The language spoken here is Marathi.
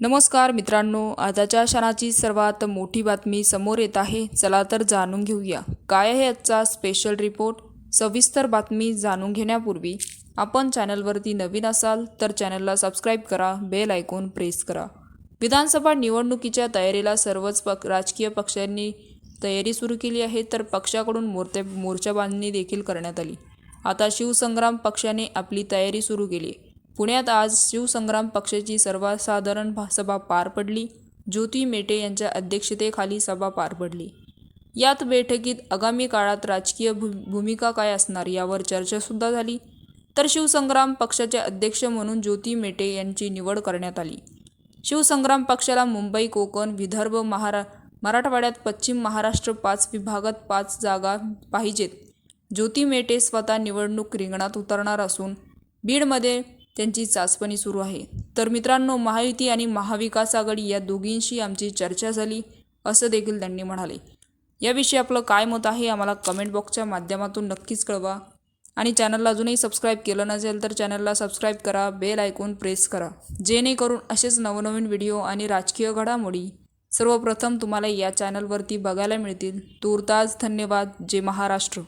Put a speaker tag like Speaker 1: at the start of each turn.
Speaker 1: नमस्कार मित्रांनो, आजच्या क्षणाची सर्वात मोठी बातमी समोर येत आहे. चला तर जाणून घेऊया काय आहे आजचा स्पेशल रिपोर्ट. सविस्तर बातमी जाणून घेण्यापूर्वी आपण चॅनलवरती नवीन असाल तर चॅनलला सबस्क्राईब करा, बेल आयकॉन प्रेस करा. विधानसभा निवडणुकीच्या तयारीला सर्वच राजकीय पक्षांनी तयारी सुरू केली आहे, तर पक्षाकडून मोर्चा बांधणी देखील करण्यात आली. आता शिवसंग्राम पक्षाने आपली तयारी सुरू केली. पुण्यात आज शिवसंग्राम पक्षाची सर्वसाधारण सभा पार पडली. ज्योती मेटे यांच्या अध्यक्षतेखाली सभा पार पडली. यात बैठकीत आगामी काळात राजकीय भूमिका काय असणार यावर चर्चासुद्धा झाली. तर शिवसंग्राम पक्षाचे अध्यक्ष म्हणून ज्योती मेटे यांची निवड करण्यात आली. शिवसंग्राम पक्षाला मुंबई, कोकण, विदर्भ, मराठवाड्यात, पश्चिम महाराष्ट्र 5 विभागात 5 जागा पाहिजेत. ज्योती मेटे स्वतः निवडणूक रिंगणात उतरणार असून बीडमध्ये त्यांची चाचपणी सुरू आहे. तर मित्रांनो, महायुती आणि महाविकास आघाडी या दोघींशी आमची चर्चा झाली असं देखील त्यांनी म्हणाले. याविषयी आपलं काय मत आहे आम्हाला कमेंट बॉक्सच्या माध्यमातून नक्कीच कळवा. आणि चॅनलला अजूनही सबस्क्राईब केलं नसेल तर चॅनलला सबस्क्राईब करा, बेल आयकॉन प्रेस करा, जेणेकरून असेच नवनवीन व्हिडिओ आणि राजकीय घडामोडी सर्वप्रथम तुम्हाला या चॅनलवरती बघायला मिळतील. तूर्तास धन्यवाद. जय महाराष्ट्र.